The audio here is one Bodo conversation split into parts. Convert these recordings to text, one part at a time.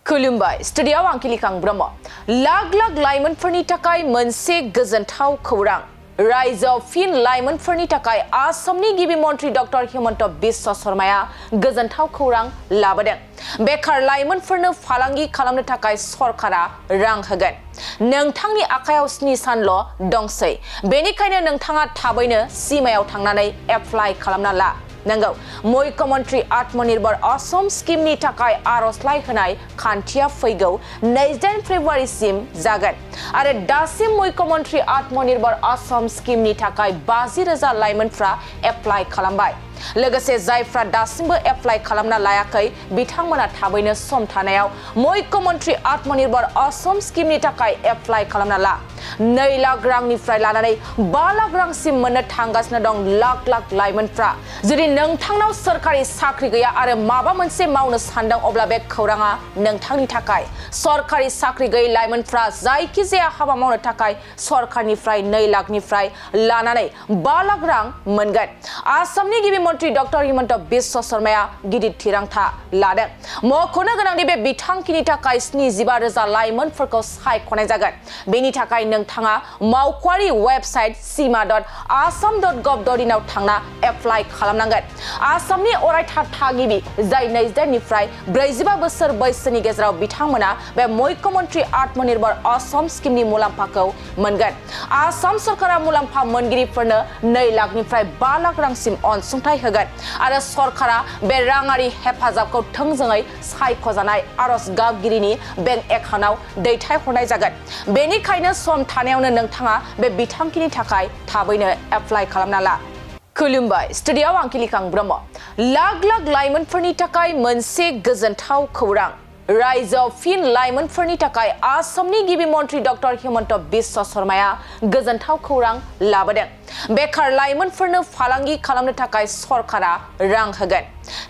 खुलुमबाय स्टुडियोआव आं किलिकां ब्रह्म लाख लाख लाइमोनफोरनि थाखाय मोनसे गोजोनथाव खौरां रायजोआव फिन लाइमोनफोरनि थाखाय आसामनि गिबि मन्त्रि डक्टर हिमन्त बिश्व शर्माया गोजोनथाव खौरां लाबोदों बेकार लाइमोनफोरनो फालांगि खालामनो थाखाय सरकारा रां होगोन नोंथांनि आखायाव 7 सानल' दंसै बेनिखायनो नोंथाङा थाबैनो सीमायाव थांनानै एप्लाइ खालामना ला नंगौ मुख्यमंत्री आत्मनिर्भर असम स्कीमनि थाखाय आर'जलाइ होनाय खान्थिया फैगौ 28 फेब्रुवारिसिम जागोन आरो दासिम मुख्यमंत्री आत्मनिर्भर असम स्कीमनि थाखाय 50,000 लाइमोनफ्रा एप्लाइ खालामबाय लोगोसे जायफ्रा दासिमबो एप्लाइ खालामना लायाखै बिथांमोना थाबैनो सम थानायाव मुख्यमंत्री आत्मनिर्भर असम स्कीमनि थाखाय एप्लाइ खालामना ला 2 लाख रांनिफ्राय लानानै 5 लाख रांसिम मोननो थांगासिनो दं लाख लाख लाइमोनफ्रा जुदि नोंथांनाव सरकारि साख्रि गैया आरो माबा मोनसे मावनो सानदों अब्ला बे खौराङा नोंथांनि थाखाय सरकारि साख्रि गैयै लाइमोनफ्रा जायखिजाया हाबा मावनो थाखाय सरकारनिफ्राय 2 लाखनिफ्राय लानानै 5 लाख रां मोनगोन आसामनि गिबि मन्त्रि डक्टर हिमन्त बिश्व शर्माया गिदिर थिरांथा लादों मख'नो गोनांदि बे बिथांखिनि थाखाय 75,000 लाइमोनफोरखौ सायख'नाय जागोन बेनि थाखाय नोंथाङा मावख'आरि वेबसाइट sima.assam.gov.in आव थांना एप्लाइ खालामनांगोन आसामनि अरायथा थागिबि जाय 22 निफ्राय 45 बोसोर बैसोनि गेजेराव बिथांमोना बे मुख्यमंत्री आत्मनिर्भर असम स्कीमनि मुलाम्फाखौ मोनगोन आसाम सरकारा मुलाम्फा मोनगिरिफोरनो 2 लाखनिफ्राय 5 लाख रांसिम अनसुंथाइ होगोन आरो सरकारा बे राङारि हेफाजाबखौ थोंजोङै सायख'जानाय आर'ज गाबगिरिनि बेंक एकाउन्टआव दैथायहरनाय जागोन बेनिखायनो सम थानायावनो नोंथाङा बे बिथांखिनि थाखाय थाबैनो एप्लाइ खालामना ला खुलुमबाय स्टुडियोआव आं किलिकां ब्रह्म लाख लाख लाइमोनफोरनि थाखाय मोनसे गोजोनथाव खौरां रायजोआव फिन लाइमोनफोरनि थाखाय आसामनि गिबि मन्त्रि डक्टर हिमन्त बिश्व शर्माया गोजोनथाव खौरां लाबोदों बेकार लाइमोनफोरनो फालांगि खालामनो थाखाय सरकारा रां होगोन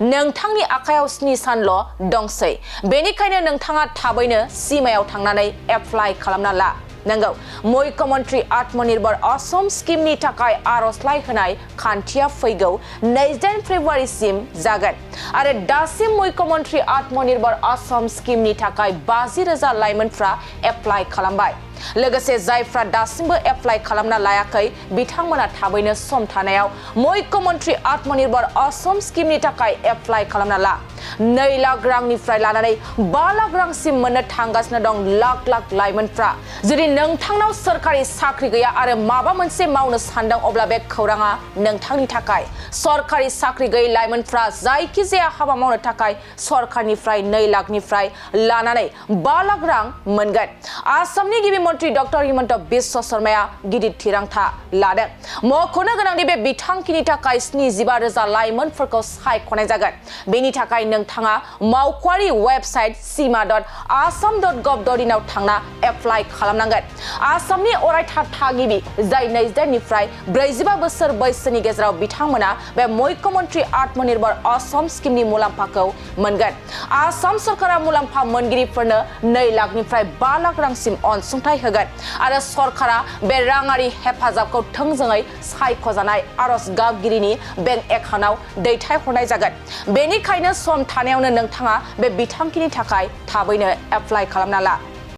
नोंथांनि आखायाव 7 सानल' दंसै बेनिखायनो नोंथाङा थाबैनो सीमायाव थांनानै एप्लाइ खालामना ला नंगौ मुख्यमंत्री आत्मनिर्भर असम स्कीमनि थाखाय आर'जलाइ होनाय खान्थिया फैगौ 28 फेब्रुवारिसिम जागोन आरो दासिम मुख्यमंत्री आत्मनिर्भर असम स्कीमनि थाखाय 50,000 लाइमोनफ्रा एप्लाइ खालामबाय लोगोसे जायफ्रा दासिमबो एप्लाइ खालामना लायाखै बिथांमोना थाबैनो सम थानायाव मुख्यमंत्री आत्मनिर्भर असम स्कीमनि थाखाय एप्लाइ खालामना ला 2 लाख रांनिफ्राय लानानै 5 लाख रांसिम मोननो थांगासिनो दं लाख लाख लाइमोनफ्रा जुदि नोंथांनाव सरकारि साख्रि गैया आरो माबा मोनसे मावनो सानदों अब्ला बे खौराङा नोंथांनि थाखाय सरकारि साख्रि गैयै लाइमोनफ्रा जायखिजाया हाबा मावनो थाखाय सरकारनिफ्राय 2 लाखनिफ्राय लानानै 5 लाख रां मोनगोन आसामनि गिबि मन्त्रि डक्टर हिमन्त बिश्व शर्माया गिदिर थिरांथा लादों मख'नो गोनांदि बे बिथांखिनि थाखाय 75,000 लाइमोनफोरखौ सायख'नाय जागोन बेनि थाखाय नोंथाङा मावख'आरि वेबसाइट sima.assam.gov.in आव थांना एप्लाइ खालामनांगोन आसामनि अरायथा थागिबि जाय 22 निफ्राय 45 बोसोर बैसोनि गेजेराव बिथांमोना बे मुख्यमंत्री आत्मनिर्भर असम स्कीमनि मुलाम्फाखौ मोनगोन आसाम सरकारा मुलाम्फा मोनगिरिफोरनो 2 लाखनिफ्राय 5 लाख रांसिम अनसुंथाइ होगोन आरो सरकारा बे राङारि हेफाजाबखौ थोंजोङै सायख'जानाय आर'ज गाबगिरिनि बेंक एकाउन्टआव दैथायहरनाय जागोन बेनिखायनो सम थानायावनो नोंथाङा बे बिथांखिनि थाखाय थाबैनो एप्लाइ खालामना ला